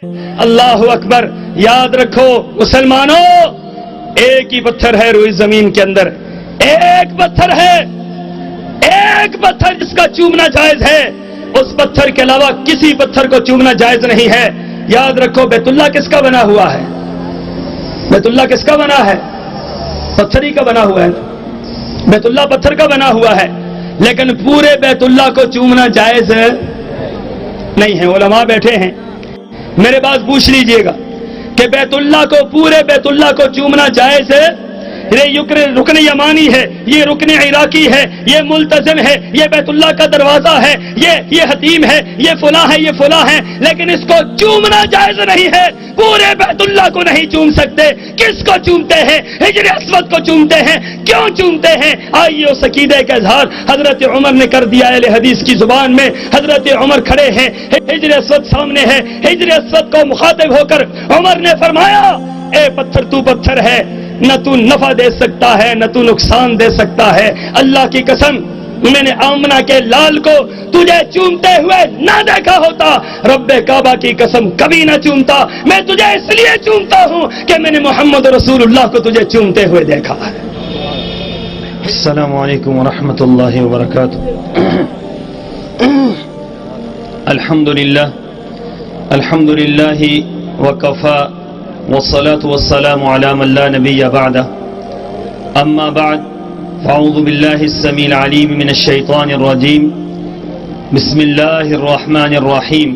اللہ اکبر. یاد رکھو مسلمانوں، ایک ہی پتھر ہے روئی زمین کے اندر، ایک پتھر ہے، ایک پتھر جس کا چومنا جائز ہے. اس پتھر کے علاوہ کسی پتھر کو چومنا جائز نہیں ہے. یاد رکھو بیت اللہ کس کا بنا ہوا ہے؟ بیت اللہ کس کا بنا ہے؟ پتھر ہی کا بنا ہوا ہے. بیت اللہ پتھر کا بنا ہوا ہے، لیکن پورے بیت اللہ کو چومنا جائز نہیں ہے. علماء بیٹھے ہیں، میرے پاس پوچھ لیجئے گا کہ بیت اللہ کو، پورے بیت اللہ کو چومنا جائز ہے؟ یہ رکن یمانی ہے، یہ رکن عراقی ہے، یہ ملتزم ہے، یہ بیت اللہ کا دروازہ ہے، یہ حتیم ہے، یہ فلاں ہے، یہ فلاں ہے، لیکن اس کو چومنا جائز نہیں ہے. پورے بیت اللہ کو نہیں چوم سکتے. کس کو چومتے ہیں؟ حجر اسود کو چومتے ہیں. کیوں چومتے ہیں؟ آئیے اس عقیدے کا اظہار حضرت عمر نے کر دیا. اہل حدیث کی زبان میں حضرت عمر کھڑے ہیں، حجر اسود سامنے ہے. حجر اسود کو مخاطب ہو کر عمر نے فرمایا، اے پتھر تو پتھر ہے، نہ تو نفع دے سکتا ہے نہ تو نقصان دے سکتا ہے. اللہ کی قسم میں نے آمنہ کے لال کو تجھے چومتے ہوئے نہ دیکھا ہوتا، رب کعبہ کی قسم کبھی نہ چومتا. میں تجھے اس لیے چومتا ہوں کہ میں نے محمد رسول اللہ کو تجھے چومتے ہوئے دیکھا ہے. السلام علیکم ورحمۃ اللہ وبرکاتہ. الحمدللہ وکفا والصلاة والسلام على من لا نبي بعده. اما بعد فاعوذ بالله السميع العليم من الشيطان الرجيم. بسم الله الرحمن الرحيم.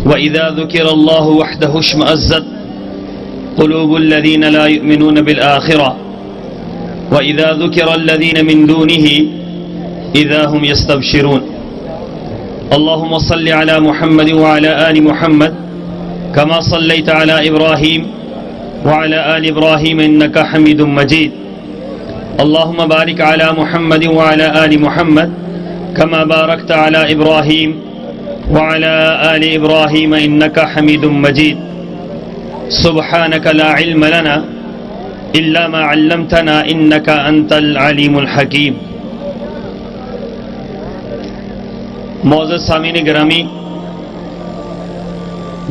وإذا ذكر الله وحده اشمأزت قلوب الذين لا يؤمنون بالآخرة وإذا ذكر الذين من دونه إذا هم يستبشرون. اللهم صل على محمد وعلى آل محمد كما صليت على إبراهيم وعلى آل إبراهيم إنك حميد مجيد. اللهم بارك على محمد وعلى آل محمد كما باركت على إبراهيم وعلى آل إبراهيم إنك حميد مجيد. سبحانك لا علم لنا إلا ما علمتنا إنك أنت العليم الحكيم. معزز سامعین گرامی،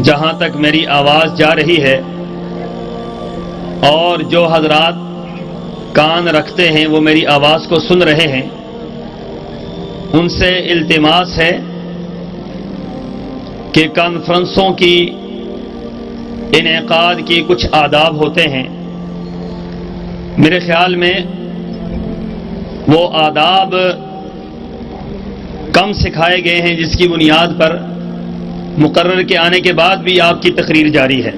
جہاں تک میری آواز جا رہی ہے اور جو حضرات کان رکھتے ہیں وہ میری آواز کو سن رہے ہیں، ان سے التماس ہے کہ کانفرنسوں کی انعقاد کی کچھ آداب ہوتے ہیں. میرے خیال میں وہ آداب کم سکھائے گئے ہیں، جس کی بنیاد پر مقرر کے آنے کے بعد بھی آپ کی تقریر جاری ہے.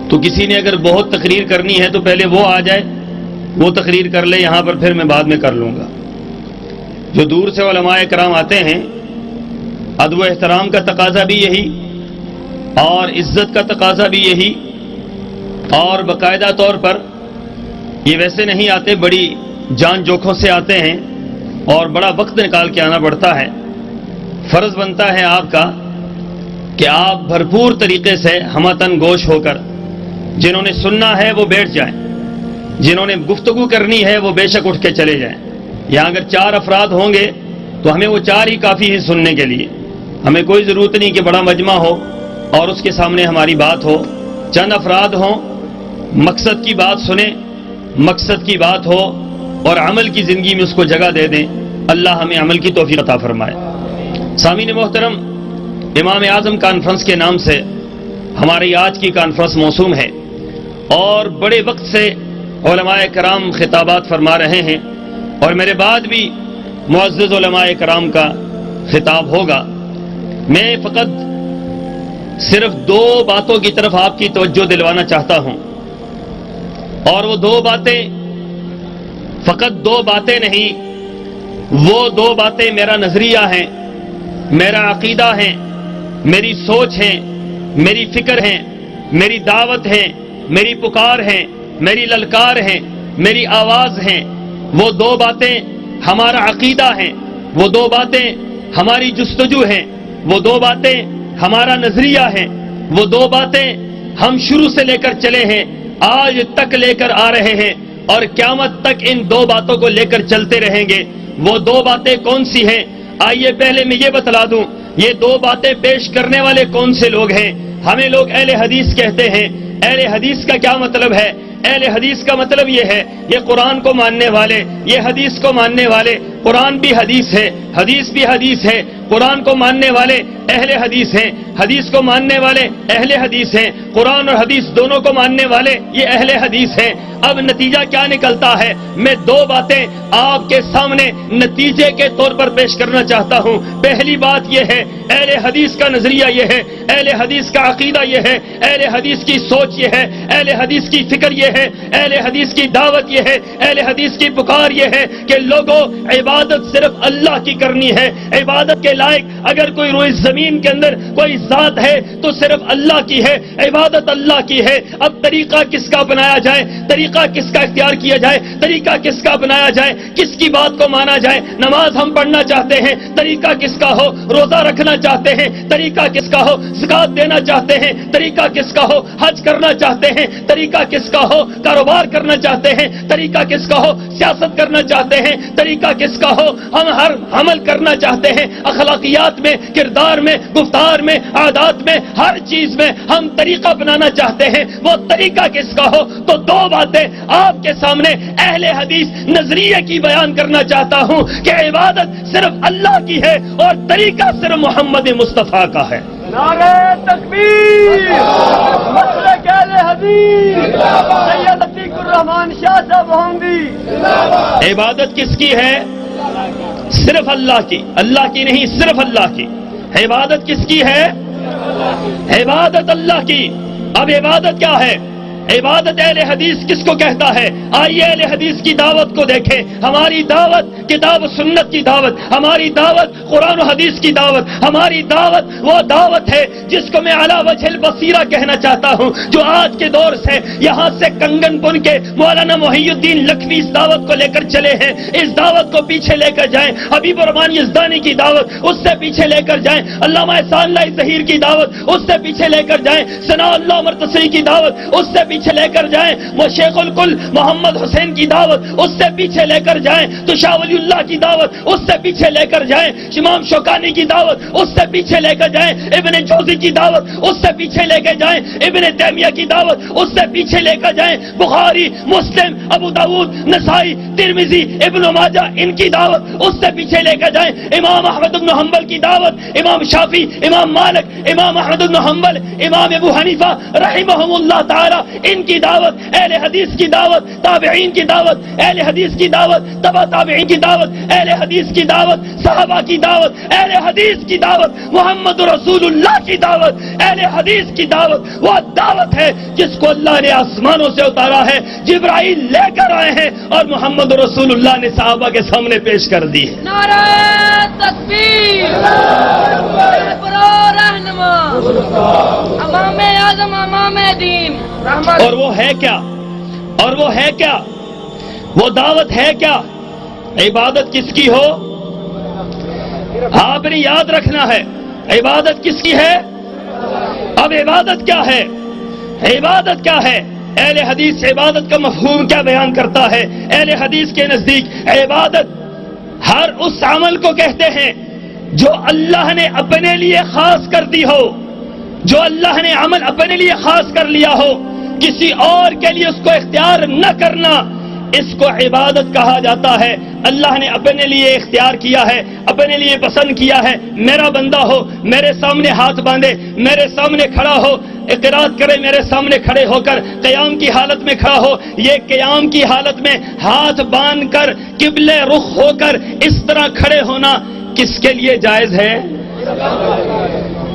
تو کسی نے اگر بہت تقریر کرنی ہے تو پہلے وہ آ جائے، وہ تقریر کر لے یہاں پر، پھر میں بعد میں کر لوں گا. جو دور سے علماء کرام آتے ہیں، ادب و احترام کا تقاضا بھی یہی اور عزت کا تقاضا بھی یہی، اور باقاعدہ طور پر یہ ویسے نہیں آتے، بڑی جان جوکھوں سے آتے ہیں اور بڑا وقت نکال کے آنا پڑتا ہے. فرض بنتا ہے آپ کا کہ آپ بھرپور طریقے سے ہمتن گوش ہو کر، جنہوں نے سننا ہے وہ بیٹھ جائیں، جنہوں نے گفتگو کرنی ہے وہ بے شک اٹھ کے چلے جائیں. یہاں اگر 4 افراد ہوں گے تو ہمیں وہ 4 ہی کافی ہیں سننے کے لیے. ہمیں کوئی ضرورت نہیں کہ بڑا مجمع ہو اور اس کے سامنے ہماری بات ہو. چند افراد ہوں، مقصد کی بات سنیں، مقصد کی بات ہو اور عمل کی زندگی میں اس کو جگہ دے دیں. اللہ ہمیں عمل کی توفیق عطا فرمائے. سامعین محترم، امام اعظم کانفرنس کے نام سے ہماری آج کی کانفرنس موسوم ہے اور بڑے وقت سے علماء کرام خطابات فرما رہے ہیں اور میرے بعد بھی معزز علماء کرام کا خطاب ہوگا. میں فقط صرف 2 باتوں کی طرف آپ کی توجہ دلوانا چاہتا ہوں، اور وہ 2 باتیں فقط 2 باتیں نہیں، وہ 2 باتیں میرا نظریہ ہیں، میرا عقیدہ ہے، میری سوچ ہے، میری فکر ہے، میری دعوت ہے، میری پکار ہے، میری للکار ہے، میری آواز ہے. وہ 2 باتیں ہمارا عقیدہ ہیں، وہ 2 باتیں ہماری جستجو ہیں، وہ 2 باتیں ہمارا نظریہ ہے، وہ 2 باتیں ہم شروع سے لے کر چلے ہیں، آج تک لے کر آ رہے ہیں اور قیامت تک ان 2 باتوں کو لے کر چلتے رہیں گے. وہ 2 باتیں کون سی ہیں؟ آئیے پہلے میں یہ بتلا دوں یہ دو باتیں پیش کرنے والے کون سے لوگ ہیں؟ ہمیں لوگ اہل حدیث کہتے ہیں۔ اہل حدیث کا کیا مطلب ہے؟ اہل حدیث کا مطلب یہ ہے یہ قرآن کو ماننے والے، یہ حدیث کو ماننے والے۔ قرآن بھی حدیث ہے، حدیث بھی حدیث ہے۔ قرآن کو ماننے والے اہل حدیث ہیں، حدیث کو ماننے والے اہل حدیث ہیں۔ قرآن اور حدیث دونوں کو ماننے والے یہ اہل حدیث ہیں۔ اب نتیجہ کیا نکلتا ہے؟ میں دو باتیں آپ کے سامنے نتیجے کے طور پر پیش کرنا چاہتا ہوں۔ پہلی بات یہ ہے، اہل حدیث کا نظریہ یہ ہے، اہل حدیث کا عقیدہ یہ ہے، اہل حدیث کی سوچ یہ ہے، اہل حدیث کی فکر یہ ہے، اہل حدیث کی دعوت یہ ہے، اہل حدیث کی پکار یہ ہے کہ لوگوں عبادت صرف اللہ کی کرنی ہے۔ عبادت کے لائق اگر کوئی روئے زمین کے اندر کوئی ذات ہے تو صرف اللہ کی ہے، عبادت اللہ کی ہے۔ اب طریقہ کس کا اپنایا جائے، طریقہ کس کا اختیار کیا جائے، طریقہ کس کا اپنایا جائے، کس کی بات کو مانا جائے؟ نماز ہم پڑھنا چاہتے ہیں، طریقہ کس کا ہو؟ روزہ رکھنا چاہتے ہیں، طریقہ کس کا ہو؟ زکات دینا چاہتے ہیں، طریقہ کس کا ہو؟ حج کرنا چاہتے ہیں، طریقہ کس کا ہو؟ کاروبار کرنا چاہتے ہیں، طریقہ کس کا ہو؟ سیاست کرنا چاہتے ہیں، طریقہ کس کا ہو؟ ہم ہر عمل کرنا چاہتے ہیں، اخلاقیات میں، کردار میں، گفتار میں، عادات میں، ہر چیز میں ہم طریقہ اپنانا چاہتے ہیں، وہ طریقہ کس کا ہو؟ تو دو باتیں آپ کے سامنے اہل حدیث نظریے کی بیان کرنا چاہتا ہوں کہ عبادت صرف اللہ کی ہے اور طریقہ صرف محمد مصطفیٰ کا ہے۔ نعرہ تکبیر، مسلک اہل حدیث سید عتیق الرحمان شاہ صاحب ہونگی۔ عبادت کس کی ہے؟ صرف اللہ کی، اللہ کی نہیں، صرف اللہ کی۔ عبادت کس کی ہے؟ عبادت اللہ کی۔ اب عبادت کیا ہے؟ عبادت اہل حدیث کس کو کہتا ہے؟ آئیے اہل حدیث کی دعوت کو دیکھیں۔ ہماری دعوت کتاب و سنت کی دعوت، ہماری دعوت قرآن و حدیث کی دعوت، ہماری دعوت وہ دعوت ہے جس کو میں علی وجہ البصیرہ کہنا چاہتا ہوں، جو آج کے دور سے یہاں سے کنگن پور کے مولانا محی الدین لکھوی اس دعوت کو لے کر چلے ہیں۔ اس دعوت کو پیچھے لے کر جائیں۔ حبیب الرحمن یزدانی کی دعوت، اس سے پیچھے لے کر جائیں۔ علامہ احسان اللہ ظہیر کی دعوت، اس سے پیچھے لے کر جائیں۔ ثناء اللہ مرتصی کی دعوت، اس سے پیچھے لے کر جائیں۔ وہ شیخ الکل محمد حسین کی دعوت، اس سے پیچھے لے کر جائیں۔ تو شاہ ولی اللہ کی دعوت، اس سے پیچھے لے کر جائیں۔ امام شوکانی کی دعوت، اس سے پیچھے لے کر جائیں۔ ابن جوزی کی دعوت، اس سے پیچھے لے کر جائیں۔ ابن تیمیہ کی دعوت، اس سے پیچھے لے کر جائیں۔ بخاری، مسلم، ابو داؤد، نسائی، ترمذی، ابن ماجہ، ان کی دعوت، اس سے پیچھے لے کر جائیں۔ امام احمد بن حنبل کی دعوت، امام شافعی، امام مالک، امام احمد بن حنبل، امام ابو حنیفہ رحمہم اللہ تعالی، ان کی دعوت، اہل حدیث کی دعوت، تابعین کی دعوت، اہل حدیث کی دعوت، تبع تابعین کی دعوت، اہل حدیث کی دعوت، صحابہ کی دعوت، اہل حدیث کی دعوت، محمد رسول اللہ کی دعوت۔ اہل حدیث کی دعوت وہ دعوت ہے جس کو اللہ نے آسمانوں سے اتارا ہے، جبرائیل لے کر آئے ہیں اور محمد رسول اللہ نے صحابہ کے سامنے پیش کر دی ہے۔ نعرہ تکبیر، رہنما، امام اعظم، امام دین، اور وہ ہے کیا؟ اور وہ ہے کیا؟ وہ دعوت ہے کیا؟ عبادت کس کی ہو؟ آپ نے یاد رکھنا ہے، عبادت کس کی ہے؟ اب عبادت کیا ہے؟ عبادت کیا ہے؟ اہل حدیث عبادت کا مفہوم کیا بیان کرتا ہے؟ اہل حدیث کے نزدیک عبادت ہر اس عمل کو کہتے ہیں جو اللہ نے اپنے لیے خاص کر دی ہو، جو اللہ نے عمل اپنے لیے خاص کر لیا ہو، کسی اور کے لیے اس کو اختیار نہ کرنا، اس کو عبادت کہا جاتا ہے۔ اللہ نے اپنے لیے اختیار کیا ہے، اپنے لیے پسند کیا ہے، میرا بندہ ہو، میرے سامنے ہاتھ باندھے، میرے سامنے کھڑا ہو، اقرار کرے میرے سامنے کھڑے ہو کر، قیام کی حالت میں کھڑا ہو۔ یہ قیام کی حالت میں ہاتھ باندھ کر قبلے رخ ہو کر اس طرح کھڑے ہونا کس کے لیے جائز ہے؟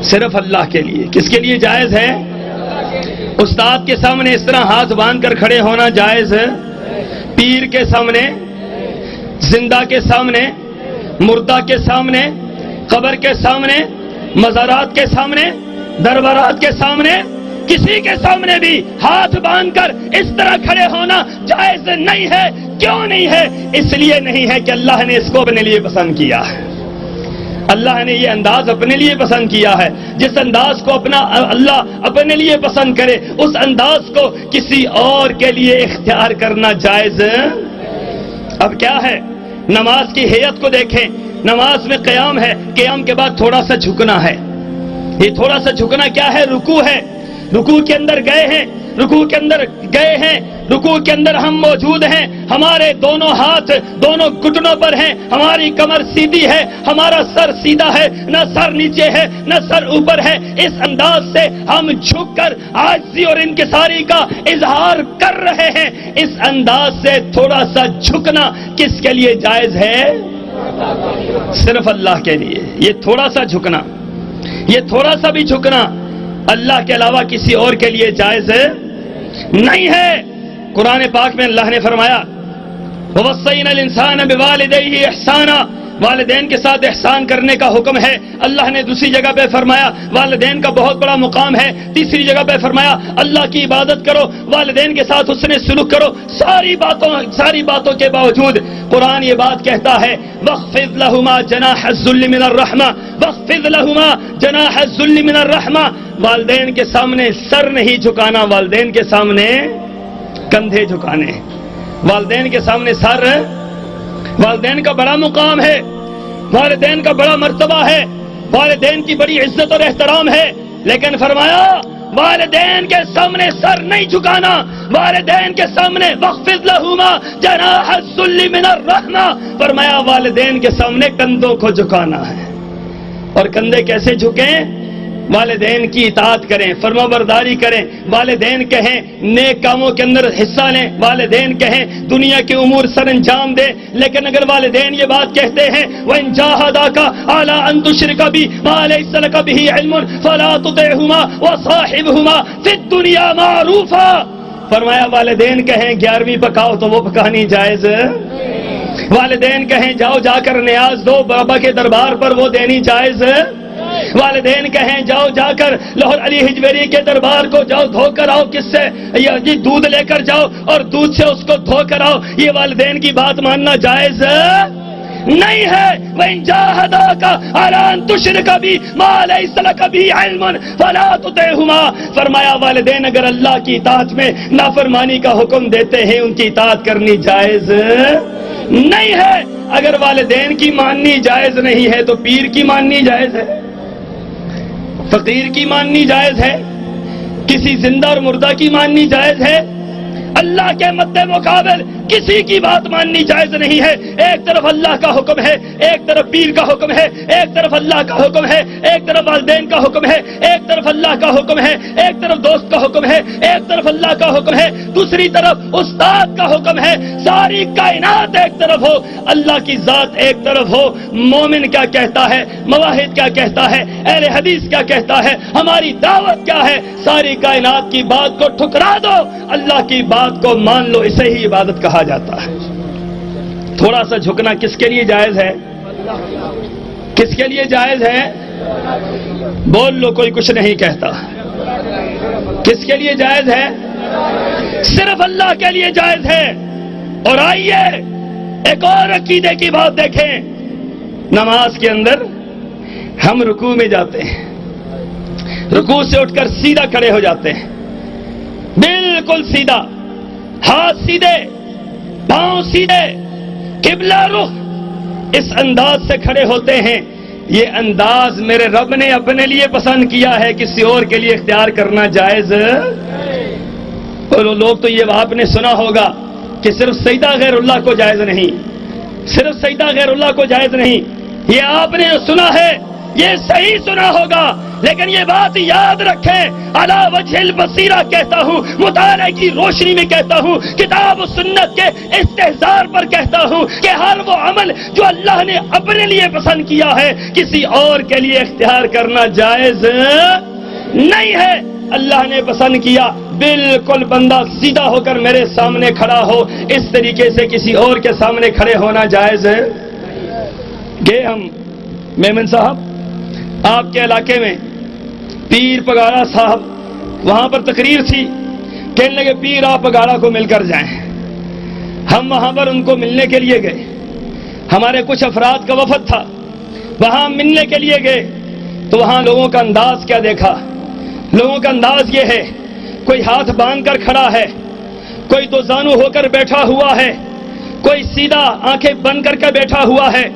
صرف اللہ کے لیے۔ کس کے لیے جائز ہے؟ استاد کے سامنے اس طرح ہاتھ باندھ کر کھڑے ہونا جائز ہے؟ پیر کے سامنے، زندہ کے سامنے، مردہ کے سامنے، قبر کے سامنے، مزارات کے سامنے، دربارات کے سامنے، کسی کے سامنے بھی ہاتھ باندھ کر اس طرح کھڑے ہونا جائز نہیں ہے۔ کیوں نہیں ہے؟ اس لیے نہیں ہے کہ اللہ نے اس کو اپنے لیے پسند کیا ہے۔ اللہ نے یہ انداز اپنے لیے پسند کیا ہے۔ جس انداز کو اللہ اپنے لیے پسند کرے، اس انداز کو کسی اور کے لیے اختیار کرنا جائز۔ اب کیا ہے؟ نماز کی ہیئت کو دیکھیں، نماز میں قیام ہے، قیام کے بعد تھوڑا سا جھکنا ہے. یہ تھوڑا سا جھکنا کیا ہے؟ رکوع ہے. رکوع کے اندر گئے ہیں، رکوع کے اندر گئے ہیں، رکوع کے اندر ہم موجود ہیں، ہمارے دونوں ہاتھ دونوں گھٹنوں پر ہیں، ہماری کمر سیدھی ہے، ہمارا سر سیدھا ہے، نہ سر نیچے ہے نہ سر اوپر ہے. اس انداز سے ہم جھک کر عاجزی اور انکساری کا اظہار کر رہے ہیں. اس انداز سے تھوڑا سا جھکنا کس کے لیے جائز ہے؟ صرف اللہ کے لیے. یہ تھوڑا سا جھکنا، یہ تھوڑا سا بھی جھکنا اللہ کے علاوہ کسی اور کے لیے جائز نہیں ہے. قرآن پاک میں اللہ نے فرمایا وَوَصَّيْنَا الْإِنسَانَ بِوَالِدَيْهِ إِحْسَانًا، والدین کے ساتھ احسان کرنے کا حکم ہے. اللہ نے دوسری جگہ پہ فرمایا والدین کا بہت بڑا مقام ہے. تیسری جگہ پہ فرمایا اللہ کی عبادت کرو، والدین کے ساتھ حسن سلوک کرو. ساری باتوں کے باوجود قرآن یہ بات کہتا ہے وَاخْفِضْ لَهُمَا جَنَاحَ الذُّلِّ مِنَ الرَّحْمَةِ وَاخْفِضْ لَهُمَا جَنَاحَ الذُّلِّ مِنَ الرَّحْمَةِ. والدین کے سامنے سر نہیں جھکانا، والدین کے سامنے کندھے جھکانے. والدین کے سامنے سر، والدین کا بڑا مقام ہے، والدین کا بڑا مرتبہ ہے، والدین کی بڑی عزت اور احترام ہے. لیکن فرمایا والدین کے سامنے سر نہیں جھکانا، والدین کے سامنے وَاخْفِضْ لَهُمَا جَنَاحَ الذُّلِّ مِنَ الرَّحْمَةِ. فرمایا والدین کے سامنے کندھوں کو جھکانا ہے. اور کندھے کیسے جھکیں؟ والدین کی اطاعت کریں، فرما برداری کریں. والدین کہیں نیک کاموں کے اندر حصہ لیں، والدین کہیں دنیا کے امور سر انجام دیں. لیکن اگر والدین یہ بات کہتے ہیں وَإِن جَاهَدَاكَ عَلَىٰ أَن تُشْرِكَ بِي مَا لَيْسَ لَكَ بِهِ عِلْمٌ فَلَا تُطِعْهُمَا وَصَاحِبْهُمَا فِي الدُّنْيَا مَعْرُوفًا. فرمایا والدین کہیں 11ویں پکاؤ تو وہ پکانی جائز. والدین کہیں جاؤ جا کر نیاز دو بابا کے دربار پر، وہ دینی جائز. والدین کہیں جاؤ جا کر لاہور علی حجویری کے دربار کو جاؤ دھو کر آؤ، کس سے؟ یہ دودھ لے کر جاؤ اور دودھ سے اس کو دھو کر آؤ. یہ والدین کی بات ماننا جائز نہیں ہے. وَإِن جَاهَدَاكَ عَلَىٰ أَن تُشْرِكَ بِي مَا لَيْسَ لَكَ بِهِ عِلْمٌ فَلَا تُطِعْهُمَا. فرمایا والدین اگر اللہ کی اطاعت میں نافرمانی کا حکم دیتے ہیں ان کی اطاعت کرنی جائز نہیں ہے. اگر والدین کی ماننی جائز نہیں ہے تو پیر کی ماننی جائز ہے، فقیر کی ماننی جائز ہے، کسی زندہ اور مردہ کی ماننی جائز ہے. اللہ کے مد مقابل کسی کی بات ماننی جائز نہیں ہے. ایک طرف اللہ کا حکم ہے، ایک طرف پیر کا حکم ہے، ایک طرف اللہ کا حکم ہے، ایک طرف والدین کا حکم ہے، ایک طرف اللہ کا حکم ہے، ایک طرف دوست کا حکم ہے، ایک طرف اللہ کا حکم ہے، دوسری طرف استاد کا حکم ہے. ساری کائنات ایک طرف ہو، اللہ کی ذات ایک طرف ہو. مومن کیا کہتا ہے، مواحد کیا کہتا ہے، اہل حدیث کیا کہتا ہے، ہماری دعوت کیا ہے؟ ساری کائنات کی بات کو ٹھکرا دو، اللہ کی بات کو مان لو. اسے ہی عبادت کہا جاتا ہے. تھوڑا سا جھکنا کس کے لیے جائز ہے؟ کس کے لیے جائز ہے؟ بول لو، کوئی کچھ نہیں کہتا. کس کے لیے جائز ہے؟ صرف اللہ کے لیے جائز ہے. اور آئیے ایک اور عقیدے کی بات دیکھیں. نماز کے اندر ہم رکوع میں جاتے ہیں، رکوع سے اٹھ کر سیدھا کھڑے ہو جاتے ہیں، بالکل سیدھا، ہاتھ سیدھے، پاؤں سیدھے، قبلہ رخ، اس انداز سے کھڑے ہوتے ہیں. یہ انداز میرے رب نے اپنے لیے پسند کیا ہے، کسی اور کے لیے اختیار کرنا جائز. اور لوگ تو یہ آپ نے سنا ہوگا کہ صرف سجدہ غیر اللہ کو جائز نہیں، صرف سجدہ غیر اللہ کو جائز نہیں. یہ آپ نے سنا ہے، یہ صحیح سنا ہوگا، لیکن یہ بات یاد رکھیں، علی وجہ البصیرہ کہتا ہوں، مطالعے کی روشنی میں کہتا ہوں، کتاب و سنت کے استحضار پر کہتا ہوں کہ ہر وہ عمل جو اللہ نے اپنے لیے پسند کیا ہے کسی اور کے لیے اختیار کرنا جائز نہیں ہے. اللہ نے پسند کیا، بالکل بندہ سیدھا ہو کر میرے سامنے کھڑا ہو، اس طریقے سے کسی اور کے سامنے کھڑے ہونا جائز ہے. گئے ہم میمن صاحب آپ کے علاقے میں، پیر پگاڑا صاحب، وہاں پر تقریر تھی، کہنے لگے پیر آپ پگاڑا کو مل کر جائیں. ہم وہاں پر ان کو ملنے کے لیے گئے، ہمارے کچھ افراد کا وفد تھا، وہاں ملنے کے لیے گئے تو وہاں لوگوں کا انداز کیا دیکھا. لوگوں کا انداز یہ ہے، کوئی ہاتھ باندھ کر کھڑا ہے، کوئی دو زانو ہو کر بیٹھا ہوا ہے، کوئی سیدھا آنکھیں بند کر کے بیٹھا ہوا ہے،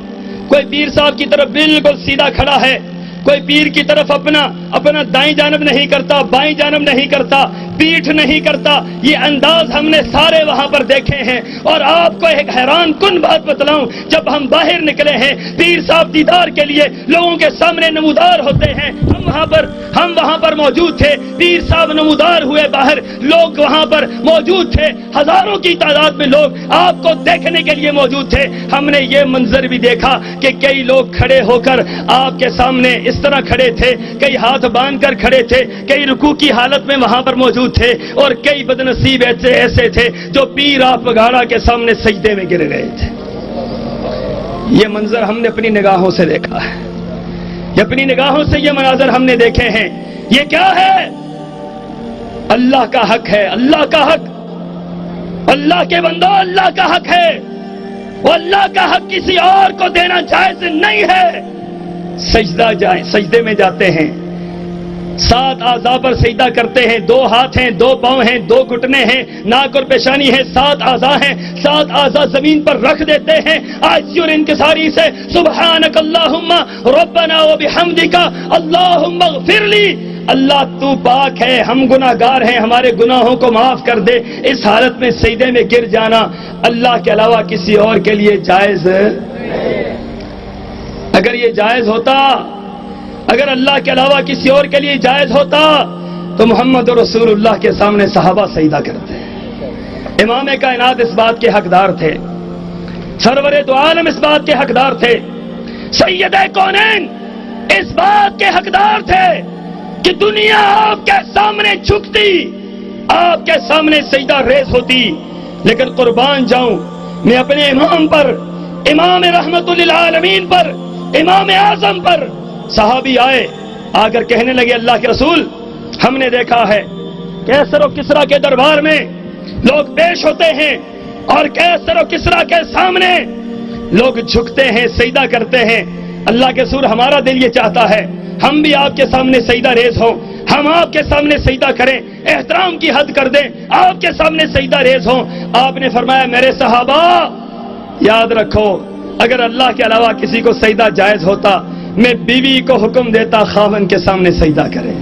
کوئی پیر صاحب کی طرف بالکل سیدھا کھڑا ہے، کوئی پیر کی طرف اپنا دائیں جانب نہیں کرتا، بائیں جانب نہیں کرتا، پیٹھ نہیں کرتا. یہ انداز ہم نے سارے وہاں پر دیکھے ہیں. اور آپ کو ایک حیران کن بات بتلاؤں، جب ہم باہر نکلے ہیں پیر صاحب دیدار کے لیے لوگوں کے سامنے نمودار ہوتے ہیں، ہم وہاں پر موجود تھے. پیر صاحب نمودار ہوئے باہر، لوگ وہاں پر موجود تھے، ہزاروں کی تعداد میں لوگ آپ کو دیکھنے کے لیے موجود تھے. ہم نے یہ منظر بھی دیکھا کہ کئی لوگ کھڑے ہو کر آپ کے سامنے اس طرح کھڑے تھے، کئی ہاتھ باندھ کر کھڑے تھے، کئی رکوع کی حالت میں وہاں پر موجود تھے، اور کئی بدنصیب ایسے تھے جو پیر آپ وغیرہ کے سامنے سجدے میں گر گئے تھے. یہ منظر ہم نے اپنی نگاہوں سے دیکھا ہے، اپنی نگاہوں سے یہ مناظر ہم نے دیکھے ہیں. یہ کیا ہے؟ اللہ کا حق ہے، اللہ کا حق. اللہ کے بندو، اللہ کا حق ہے، وہ اللہ کا حق کسی اور کو دینا جائز نہیں ہے. سجدے میں جاتے ہیں، 7 اعضاء پر سجدہ کرتے ہیں، 2 ہاتھ ہیں، 2 پاؤں ہیں، 2 گھٹنے ہیں، ناک اور پیشانی ہے، 7 اعضاء ہیں. 7 اعضاء زمین پر رکھ دیتے ہیں عاجزی اور انکساری سے. سبحانک اللہم ربنا وبحمدک اللہم اغفر لی. اللہ تو پاک ہے، ہم گناہگار ہیں، ہمارے گناہوں کو معاف کر دے. اس حالت میں سجدے میں گر جانا اللہ کے علاوہ کسی اور کے لیے جائز. اگر یہ جائز ہوتا، اگر اللہ کے علاوہ کسی اور کے لیے جائز ہوتا تو محمد رسول اللہ کے سامنے صحابہ سجدہ کرتے. امام کائنات اس بات کے حقدار تھے، سرور دو عالم اس بات کے حقدار تھے، سید کونین اس بات کے حقدار تھے کہ دنیا آپ کے سامنے جھکتی، آپ کے سامنے سجدہ ریز ہوتی. لیکن قربان جاؤں میں اپنے امام پر، امام رحمت للعالمین پر، امام اعظم پر. صحابی آئے، آ کر کہنے لگے اللہ کے رسول، ہم نے دیکھا ہے کیسر و کسریٰ کے دربار میں لوگ پیش ہوتے ہیں اور کیسر و کسریٰ کے سامنے لوگ جھکتے ہیں، سجدہ کرتے ہیں. اللہ کے رسول، ہمارا دل یہ چاہتا ہے ہم بھی آپ کے سامنے سجدہ ریز ہوں، ہم آپ کے سامنے سجدہ کریں، احترام کی حد کر دیں، آپ کے سامنے سجدہ ریز ہوں. آپ نے فرمایا میرے صحابہ یاد رکھو، اگر اللہ کے علاوہ کسی کو سجدہ جائز ہوتا میں بیوی کو حکم دیتا خاوند کے سامنے سجدہ کرے،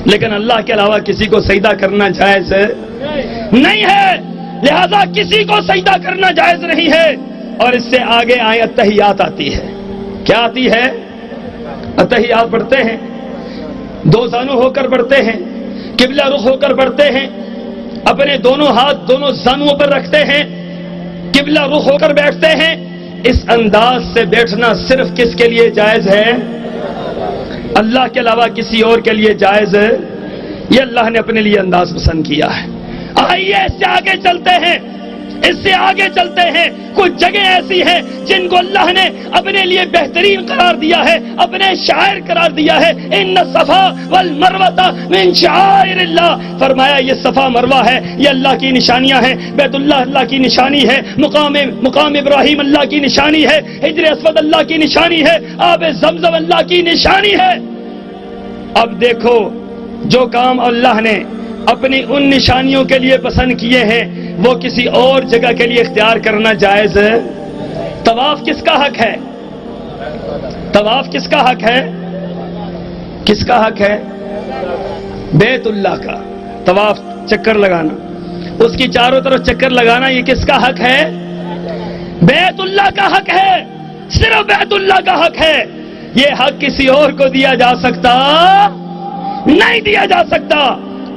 لیکن اللہ کے علاوہ کسی کو سجدہ کرنا جائز نہیں ہے، لہذا کسی کو سجدہ کرنا جائز نہیں ہے. اور اس سے آگے آیت تحیات آتی ہے. کیا آتی ہے؟ تحیات پڑھتے ہیں، 2 زانو ہو کر پڑھتے ہیں، قبلہ رخ ہو کر پڑھتے ہیں، اپنے دونوں ہاتھ دونوں زانوؤں پر رکھتے ہیں، قبلہ رخ ہو کر بیٹھتے ہیں. اس انداز سے بیٹھنا صرف کس کے لیے جائز ہے؟ اللہ کے علاوہ کسی اور کے لیے جائز ہے؟ یہ اللہ نے اپنے لیے انداز پسند کیا ہے. آئیے اس سے آگے چلتے ہیں، اس سے آگے چلتے ہیں. کچھ جگہ ایسی ہیں جن کو اللہ نے اپنے لیے بہترین قرار دیا ہے، اپنے شاعر قرار دیا ہے. ان الصفا والمروہ من شعائر اللہ، فرمایا یہ صفا مروہ ہے، یہ اللہ کی نشانیاں ہیں. بیت اللہ اللہ کی نشانی ہے، مقام ابراہیم اللہ کی نشانی ہے، حجر اسود اللہ کی نشانی ہے، آب زمزم اللہ کی نشانی ہے. اب دیکھو جو کام اللہ نے اپنی ان نشانیوں کے لیے پسند کیے ہیں وہ کسی اور جگہ کے لیے اختیار کرنا جائز ہے. طواف کس کا حق ہے؟ طواف کس کا حق ہے؟ کس کا حق ہے؟ بیت اللہ کا. طواف چکر لگانا، اس کی چاروں طرف چکر لگانا، یہ کس کا حق ہے؟ بیت اللہ کا حق ہے، صرف بیت اللہ کا حق ہے. یہ حق کسی اور کو دیا جا سکتا نہیں، دیا جا سکتا.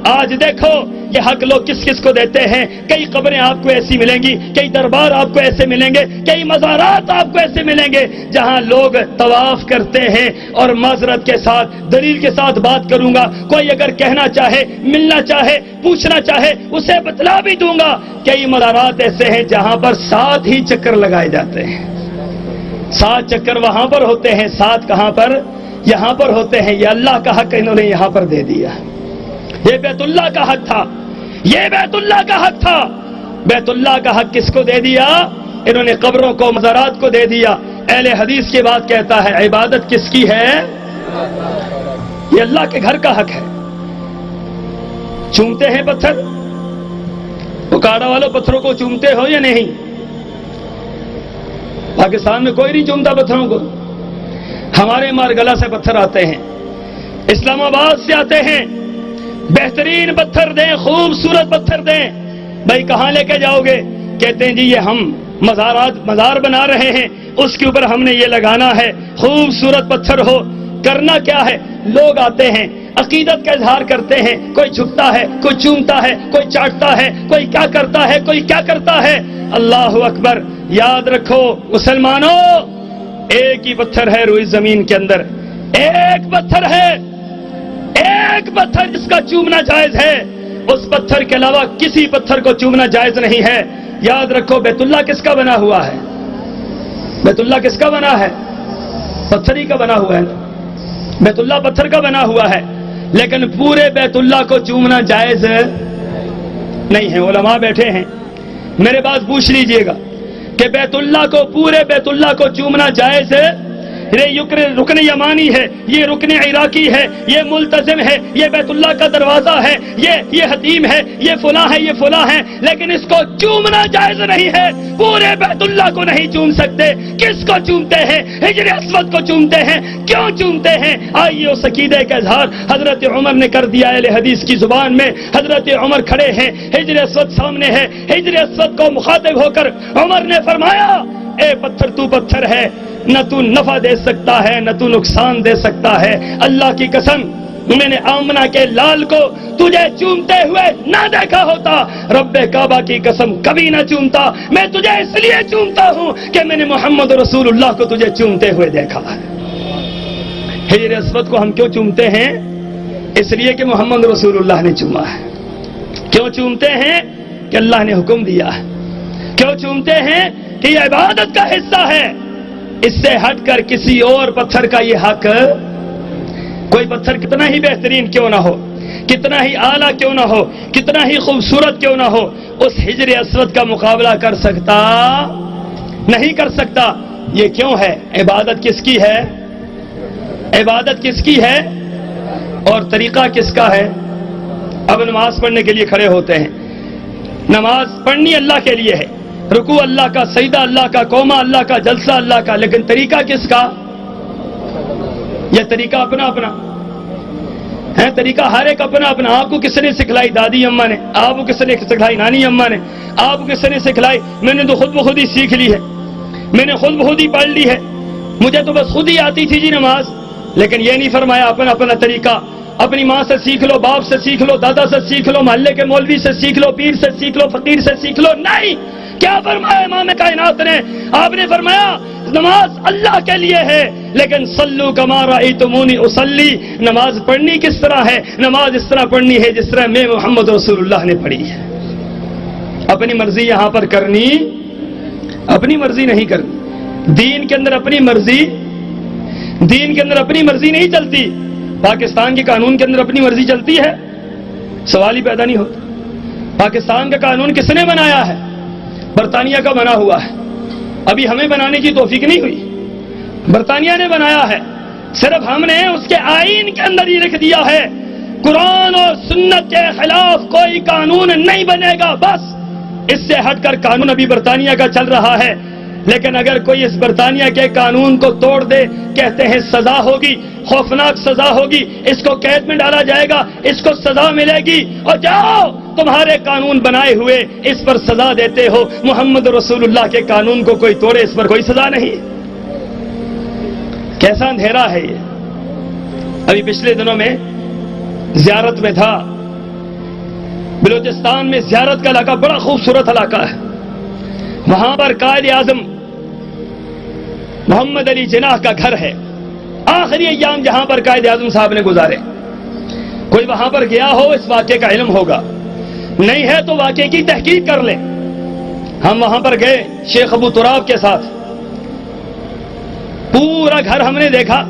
آج دیکھو یہ حق لوگ کس کس کو دیتے ہیں. کئی قبریں آپ کو ایسی ملیں گی، کئی دربار آپ کو ایسے ملیں گے، کئی مزارات آپ کو ایسے ملیں گے جہاں لوگ طواف کرتے ہیں. اور معذرت کے ساتھ، دلیل کے ساتھ بات کروں گا، کوئی اگر کہنا چاہے، ملنا چاہے، پوچھنا چاہے اسے بتلا بھی دوں گا. کئی مزارات ایسے ہیں جہاں پر 7 ہی چکر لگائے جاتے ہیں. 7 چکر وہاں پر ہوتے ہیں، 7 کہاں پر؟ یہاں پر ہوتے ہیں. یہ اللہ کا حق انہوں نے یہاں پر دے دیا. یہ بیت اللہ کا حق تھا، یہ بیت اللہ کا حق تھا. بیت اللہ کا حق کس کو دے دیا؟ انہوں نے قبروں کو، مزارات کو دے دیا. اہل حدیث کی بات کہتا ہے عبادت کس کی ہے؟ یہ اللہ کے گھر کا حق ہے. چومتے ہیں پتھر؟ اکاڑا والوں پتھروں کو چومتے ہو یا نہیں؟ پاکستان میں کوئی نہیں چومتا پتھروں کو. ہمارے مارگلا سے پتھر آتے ہیں, اسلام آباد سے آتے ہیں, بہترین پتھر دیں, خوبصورت پتھر دیں. بھائی کہاں لے کے جاؤ گے؟ کہتے ہیں جی یہ ہم مزار بنا رہے ہیں, اس کے اوپر ہم نے یہ لگانا ہے, خوبصورت پتھر ہو. کرنا کیا ہے؟ لوگ آتے ہیں, عقیدت کا اظہار کرتے ہیں, کوئی جھکتا ہے, کوئی چومتا ہے, کوئی چاٹتا ہے, کوئی کیا کرتا ہے, کوئی کیا کرتا ہے. اللہ اکبر. یاد رکھو مسلمانوں, ایک ہی پتھر ہے روئی زمین کے اندر, ایک پتھر ہے, ایک پتھر جس کا چومنا جائز ہے. اس پتھر کے علاوہ کسی پتھر کو چومنا جائز نہیں ہے. یاد رکھو بیت اللہ کس کا بنا ہوا ہے؟ بیت اللہ کس کا بنا ہے؟ پتھر ہی کا بنا ہوا ہے. بیت اللہ پتھر کا بنا ہوا ہے, لیکن پورے بیت اللہ کو چومنا جائز نہیں ہے. علماء بیٹھے ہیں, میرے پاس پوچھ لیجئے گا کہ بیت اللہ کو, پورے بیت اللہ کو چومنا جائز ہے؟ یہ رکن یمانی ہے, یہ رکن عراقی ہے, یہ ملتزم ہے, یہ بیت اللہ کا دروازہ ہے, یہ حتیم ہے, یہ فلاں ہے, یہ فلاں ہے, لیکن اس کو چومنا جائز نہیں ہے. پورے بیت اللہ کو نہیں چوم سکتے. کس کو چومتے ہیں؟ حجر اسود کو چومتے ہیں. کیوں چومتے ہیں؟ آئیے اس عقیدے کا اظہار حضرت عمر نے کر دیا اہل حدیث کی زبان میں. حضرت عمر کھڑے ہیں, حجر اسود سامنے ہے, حجر اسود کو مخاطب ہو کر عمر نے فرمایا, اے پتھر تو پتھر ہے, نہ تو نفع دے سکتا ہے نہ تو نقصان دے سکتا ہے. اللہ کی قسم میں نے آمنہ کے لال کو تجھے چومتے ہوئے نہ دیکھا ہوتا, رب کعبہ کی قسم کبھی نہ چومتا. میں تجھے اس لیے چومتا ہوں کہ میں نے محمد رسول اللہ کو تجھے چومتے ہوئے دیکھا ہے. حجر اسود کو ہم کیوں چومتے ہیں؟ اس لیے کہ محمد رسول اللہ نے چوما ہے. کیوں چومتے ہیں؟ کہ اللہ نے حکم دیا ہے. کیوں چومتے ہیں؟ کہ یہ عبادت کا حصہ ہے. اس سے ہٹ کر کسی اور پتھر کا یہ حق, کوئی پتھر کتنا ہی بہترین کیوں نہ ہو, کتنا ہی اعلیٰ کیوں نہ ہو, کتنا ہی خوبصورت کیوں نہ ہو, اس حجر اسود کا مقابلہ کر سکتا نہیں کر سکتا. یہ کیوں ہے؟ عبادت کس کی ہے؟ عبادت کس کی ہے اور طریقہ کس کا ہے؟ اب نماز پڑھنے کے لیے کھڑے ہوتے ہیں, نماز پڑھنی اللہ کے لیے ہے, رکوع اللہ کا, سجدہ اللہ کا, قومہ اللہ کا, جلسہ اللہ کا, لیکن طریقہ کس کا؟ یہ طریقہ اپنا اپنا ہے. طریقہ ہر ایک اپنا اپنا. آپ کو کس نے سکھلائی؟ دادی اماں نے. آپ کو کس نے سکھلائی؟ نانی اماں نے. آپ کو کس نے سکھلائی؟ میں نے تو خود بخود ہی سیکھ لی ہے, میں نے خود بخود ہی پڑھ لی ہے, مجھے تو بس خود ہی آتی تھی جی نماز. لیکن یہ نہیں فرمایا اپنا اپنا طریقہ. اپنی ماں سے سیکھ لو, باپ سے سیکھ لو, دادا سے سیکھ لو, محلے کے مولوی سے سیکھ لو, پیر سے سیکھ لو, فقیر سے سیکھ لو. نہیں. کیا فرمایا امام کائنات نے؟ آپ نے فرمایا نماز اللہ کے لیے ہے, لیکن صلو کما رأیتمونی اصلی. نماز پڑھنی کس طرح ہے؟ نماز اس طرح پڑھنی ہے جس طرح میں محمد رسول اللہ نے پڑھی ہے. اپنی مرضی یہاں پر کرنی, اپنی مرضی نہیں کرنی. دین کے اندر اپنی مرضی, دین کے اندر اپنی مرضی نہیں چلتی. پاکستان کے قانون کے اندر اپنی مرضی چلتی ہے؟ سوال ہی پیدا نہیں ہوتا. پاکستان کا قانون کس نے بنایا ہے؟ برطانیہ کا بنا ہوا ہے. ابھی ہمیں بنانے کی توفیق نہیں ہوئی, برطانیہ نے بنایا ہے. صرف ہم نے اس کے آئین کے اندر ہی لکھ دیا ہے قرآن اور سنت کے خلاف کوئی قانون نہیں بنے گا. بس اس سے ہٹ کر قانون ابھی برطانیہ کا چل رہا ہے. لیکن اگر کوئی اس برطانیہ کے قانون کو توڑ دے, کہتے ہیں سزا ہوگی, خوفناک سزا ہوگی, اس کو قید میں ڈالا جائے گا, اس کو سزا ملے گی, اور جاؤ تمہارے قانون بنائے ہوئے اس پر سزا دیتے ہو. محمد رسول اللہ کے قانون کو کوئی توڑے, اس پر کوئی سزا نہیں. کیسا اندھیرا ہے یہ. ابھی پچھلے دنوں میں زیارت میں تھا, بلوچستان میں زیارت کا علاقہ بڑا خوبصورت علاقہ ہے. وہاں پر قائد اعظم محمد علی جناح کا گھر ہے. آخری ایام جہاں پر قائد اعظم صاحب نے گزارے. کوئی وہاں پر گیا ہو اس واقعے کا علم ہوگا, نہیں ہے تو واقعے کی تحقیق کر لے. ہم وہاں پر گئے شیخ ابو تراب کے ساتھ. پورا گھر ہم نے دیکھا.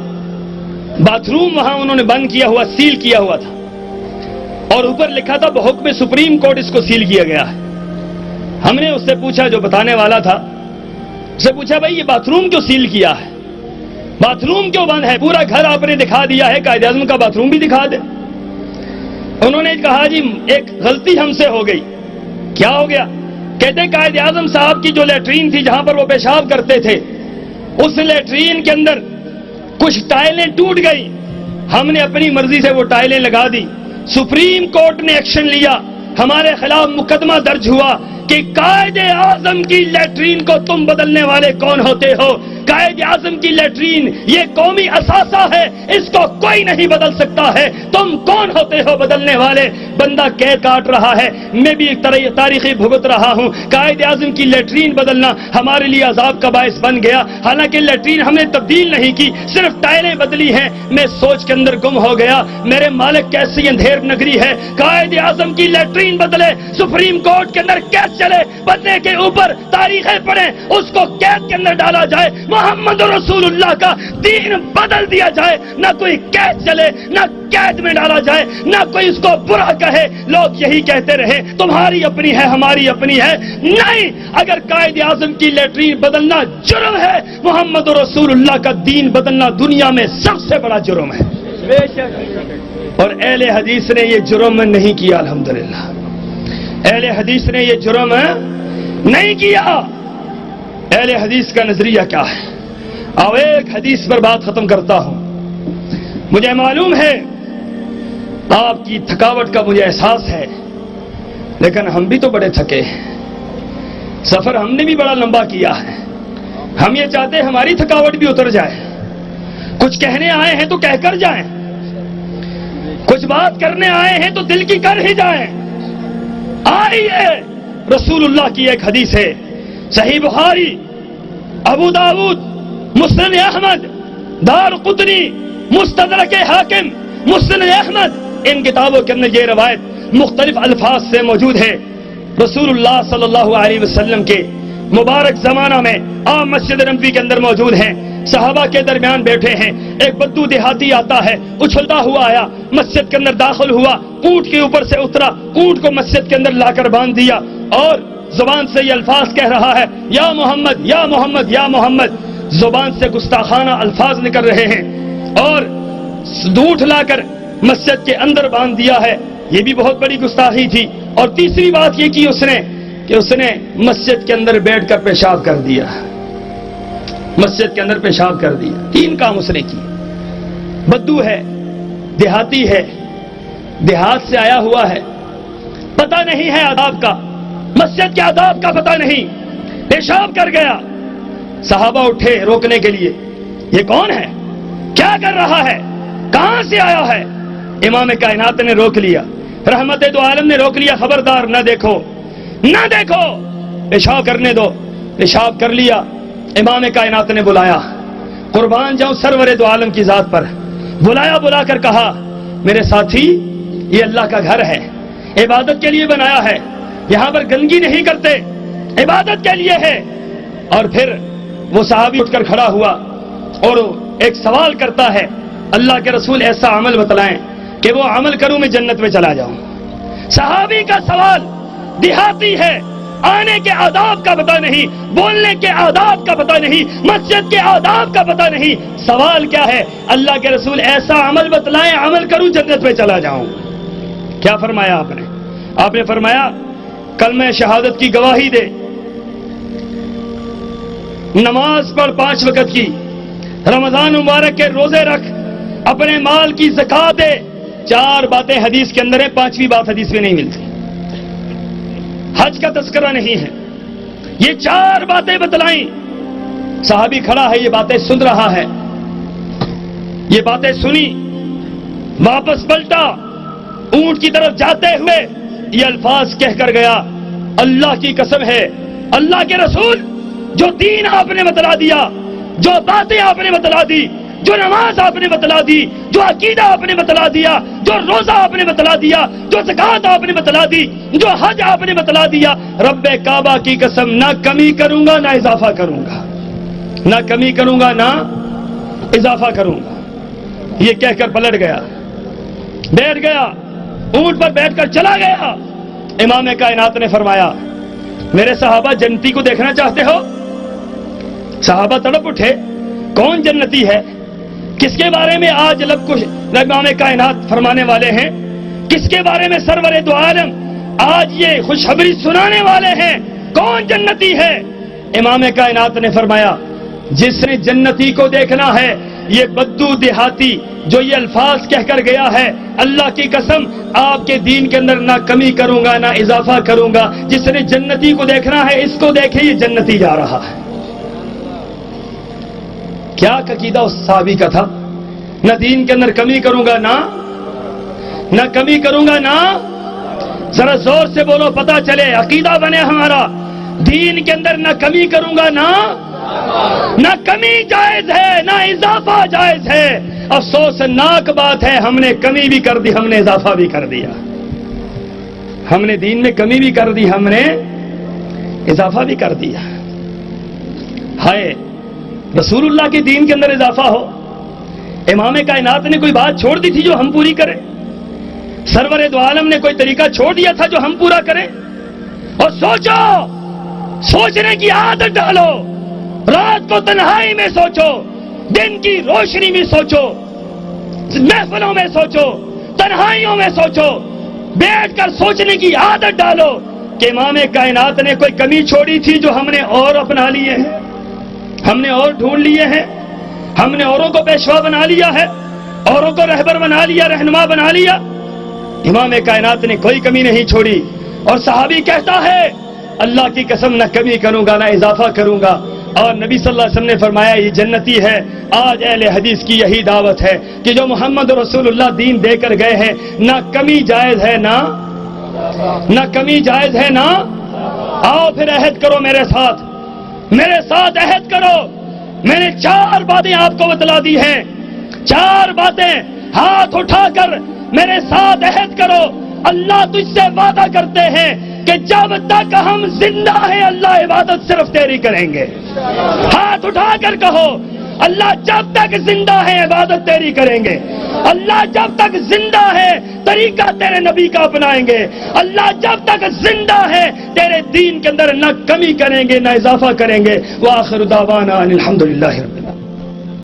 باتھ روم وہاں انہوں نے بند کیا ہوا, سیل کیا ہوا تھا, اور اوپر لکھا تھا بحکم سپریم کورٹ اس کو سیل کیا گیا ہے. ہم نے اس سے پوچھا, جو بتانے والا تھا, اس سے پوچھا بھائی یہ باتھ روم کیوں سیل کیا ہے, باتھ روم کیوں بند ہے؟ پورا گھر آپ نے دکھا دیا ہے, قائد اعظم کا باتھ روم بھی دکھا دے. انہوں نے کہا جی ایک غلطی ہم سے ہو گئی. کیا ہو گیا؟ کہتے قائد اعظم صاحب کی جو لیٹرین تھی جہاں پر وہ پیشاب کرتے تھے, اس لیٹرین کے اندر کچھ ٹائلیں ٹوٹ گئی، ہم نے اپنی مرضی سے وہ ٹائلیں لگا دی، سپریم کورٹ نے ایکشن لیا، ہمارے خلاف مقدمہ درج ہوا کہ قائد اعظم کی لیٹرین کو تم بدلنے والے کون ہوتے ہو؟ قائد اعظم کی لیٹرین یہ قومی اثاثہ ہے، اس کو کوئی نہیں بدل سکتا ہے، تم کون ہوتے ہو بدلنے والے؟ بندہ قید کاٹ رہا ہے، میں بھی ایک تاریخی بھگت رہا ہوں، قائد اعظم کی لیٹرین بدلنا ہمارے لیے عذاب کا باعث بن گیا، حالانکہ لیٹرین ہم نے تبدیل نہیں کی، صرف ٹائلیں بدلی ہیں۔ میں سوچ کے اندر گم ہو گیا، میرے مالک کیسی اندھیر نگری ہے، قائد اعظم کی لیٹرین بدلے، سپریم کورٹ کے اندر کیس چلے، بدلے کے اوپر تاریخیں پڑھیں، اس کو قید کے اندر ڈالا جائے، محمد رسول اللہ کا دین بدل دیا جائے، نہ کوئی قید چلے، نہ قید میں ڈالا جائے، نہ کوئی اس کو برا کہے، لوگ یہی کہتے رہے تمہاری اپنی ہے ہماری اپنی ہے۔ نہیں، اگر قائد اعظم کی لیٹرین بدلنا جرم ہے، محمد رسول اللہ کا دین بدلنا دنیا میں سب سے بڑا جرم ہے، اور اہل حدیث نے یہ جرم نہیں کیا، الحمدللہ اہل حدیث نے یہ جرم نہیں کیا۔ اہل حدیث کا نظریہ کیا ہے؟ اب ایک حدیث پر بات ختم کرتا ہوں۔ مجھے معلوم ہے آپ کی تھکاوٹ کا مجھے احساس ہے، لیکن ہم بھی تو بڑے تھکے ہیں، سفر ہم نے بھی بڑا لمبا کیا ہے، ہم یہ چاہتے ہیں ہماری تھکاوٹ بھی اتر جائے، کچھ کہنے آئے ہیں تو کہہ کر جائیں، کچھ بات کرنے آئے ہیں تو دل کی کر ہی جائیں۔ آئیے، رسول اللہ کی ایک حدیث ہے، صحیح بخاری، ابو داؤد، مسند احمد، دارقطنی، مستدرک حاکم، مسند احمد، ان کتابوں کے اندر یہ روایت مختلف الفاظ سے موجود ہے۔ رسول اللہ صلی اللہ علیہ وسلم کے مبارک زمانہ میں آپ مسجد نبوی کے اندر موجود ہیں، صحابہ کے درمیان بیٹھے ہیں، ایک بدو دیہاتی آتا ہے، اچھلتا ہوا آیا، مسجد کے اندر داخل ہوا، اونٹ کے اوپر سے اترا، اونٹ کو مسجد کے اندر لا کر باندھ دیا، اور زبان سے یہ الفاظ کہہ رہا ہے، یا محمد یا محمد یا محمد، زبان سے گستاخانہ الفاظ نکل رہے ہیں، اور اونٹ لا کر مسجد کے اندر باندھ دیا ہے، یہ بھی بہت بڑی گستاخی تھی۔ اور تیسری بات یہ کی اس نے مسجد کے اندر بیٹھ کر پیشاب کر دیا، مسجد کے اندر پیشاب کر دیا، تین کام اس نے کی۔ بدو ہے، دیہاتی ہے، دیہات سے آیا ہوا ہے، پتہ نہیں ہے آداب کا، مسجد کے آداب کا پتہ نہیں، پیشاب کر گیا۔ صحابہ اٹھے روکنے کے لیے، یہ کون ہے، کیا کر رہا ہے، کہاں سے آیا ہے؟ امام کائنات نے روک لیا، رحمت دو عالم نے روک لیا، خبردار نہ دیکھو نہ دیکھو، پیشاب کرنے دو۔ پیشاب کر لیا، امام کائنات نے بلایا، قربان جاؤں سرور دو عالم کی ذات پر، بلا کر کہا، میرے ساتھی یہ اللہ کا گھر ہے، عبادت کے لیے بنایا ہے، یہاں پر گندگی نہیں کرتے، عبادت کے لیے ہے۔ اور پھر وہ صحابی اٹھ کر کھڑا ہوا اور ایک سوال کرتا ہے، اللہ کے رسول ایسا عمل بتلائیں کہ وہ عمل کروں میں جنت میں چلا جاؤں۔ صحابی کا سوال، دیہاتی ہے، آنے کے آداب کا پتہ نہیں، بولنے کے آداب کا پتہ نہیں، مسجد کے آداب کا پتہ نہیں، سوال کیا ہے، اللہ کے رسول ایسا عمل بتلائیں عمل کروں جنت میں چلا جاؤں۔ کیا فرمایا آپ نے فرمایا کلمہ شہادت کی گواہی دے، نماز پڑھ 5 وقت کی، رمضان مبارک کے روزے رکھ، اپنے مال کی زکات دے۔ 4 باتیں حدیث کے اندر ہیں، 5ویں بات حدیث میں نہیں ملتی، حج کا تذکرہ نہیں ہے، یہ 4 باتیں بتلائیں۔ صحابی کھڑا ہے، یہ باتیں سن رہا ہے، یہ باتیں سنی، واپس پلٹا، اونٹ کی طرف جاتے ہوئے یہ الفاظ کہہ کر گیا، اللہ کی قسم ہے، اللہ کے رسول جو دین آپ نے بتلا دیا، جو باتیں آپ نے بتلا دی، جو نماز آپ نے بتلا دی، جو عقیدہ آپ نے بتلا دیا، جو روزہ آپ نے بتلا دیا، جو زکات آپ نے بتلا دی، جو حج آپ نے بتلا دیا، رب کعبہ کی قسم نہ کمی کروں گا نہ اضافہ کروں گا، نہ کمی کروں گا نہ اضافہ کروں گا۔ یہ کہہ کر پلٹ گیا، بیٹھ گیا، اونٹ پر بیٹھ کر چلا گیا۔ امام کائنات نے فرمایا، میرے صحابہ جنتی کو دیکھنا چاہتے ہو؟ صحابہ تڑپ اٹھے، کون جنتی ہے، کس کے بارے میں آج لب کچھ امام کائنات فرمانے والے ہیں، کس کے بارے میں سرور دو عالم آج یہ خوشخبری سنانے والے ہیں، کون جنتی ہے؟ امام کائنات نے فرمایا، جس نے جنتی کو دیکھنا ہے، یہ بدو دیہاتی جو یہ الفاظ کہہ کر گیا ہے، اللہ کی قسم آپ کے دین کے اندر نہ کمی کروں گا نہ اضافہ کروں گا، جس نے جنتی کو دیکھنا ہے اس کو دیکھے، یہ جنتی جا رہا ہے۔ کیا عقیدہ اس صحابی کا تھا؟ نہ دین کے اندر کمی کروں گا نہ کمی کروں گا نہ، ذرا زور سے بولو پتہ چلے، عقیدہ بنے ہمارا، دین کے اندر نہ کمی کروں گا نہ کمی جائز ہے نہ اضافہ جائز ہے۔ افسوسناک بات ہے، ہم نے کمی بھی کر دی، ہم نے اضافہ بھی کر دیا، ہم نے دین میں کمی بھی کر دی، ہم نے اضافہ بھی کر دیا۔ ہائے رسول اللہ کے دین کے اندر اضافہ ہو، امام کائنات نے کوئی بات چھوڑ دی تھی جو ہم پوری کریں، سرور دو عالم نے کوئی طریقہ چھوڑ دیا تھا جو ہم پورا کریں۔ اور سوچو، سوچنے کی عادت ڈالو، رات کو تنہائی میں سوچو، دن کی روشنی میں سوچو، محفلوں میں سوچو، تنہائیوں میں سوچو، بیٹھ کر سوچنے کی عادت ڈالو کہ امام کائنات نے کوئی کمی چھوڑی تھی جو ہم نے اور اپنا لیے ہیں، ہم نے اور ڈھونڈ لیے ہیں، ہم نے اوروں کو پیشوا بنا لیا ہے، اوروں کو رہبر بنا لیا، رہنما بنا لیا۔ امام کائنات نے کوئی کمی نہیں چھوڑی۔ اور صحابی کہتا ہے اللہ کی قسم نہ کمی کروں گا نہ اضافہ کروں گا، اور نبی صلی اللہ علیہ وسلم نے فرمایا یہ جنتی ہے۔ آج اہل حدیث کی یہی دعوت ہے کہ جو محمد رسول اللہ دین دے کر گئے ہیں، نہ کمی جائز ہے نہ کمی جائز ہے نہ۔ آؤ پھر عہد کرو میرے ساتھ عہد کرو۔ میں نے 4 باتیں آپ کو بتلا دی ہیں، 4 باتیں، ہاتھ اٹھا کر میرے ساتھ عہد کرو۔ اللہ تجھ سے وعدہ کرتے ہیں کہ جب تک ہم زندہ ہیں اللہ عبادت صرف تیری کریں گے۔ ہاتھ اٹھا کر کہو اللہ جب تک زندہ ہے عبادت تیری کریں گے، اللہ جب تک زندہ ہے طریقہ تیرے نبی کا اپنائیں گے، اللہ جب تک زندہ ہے تیرے دین کے اندر نہ کمی کریں گے نہ اضافہ کریں گے۔ وآخر دعوانا ان الحمدللہ رب العالمین۔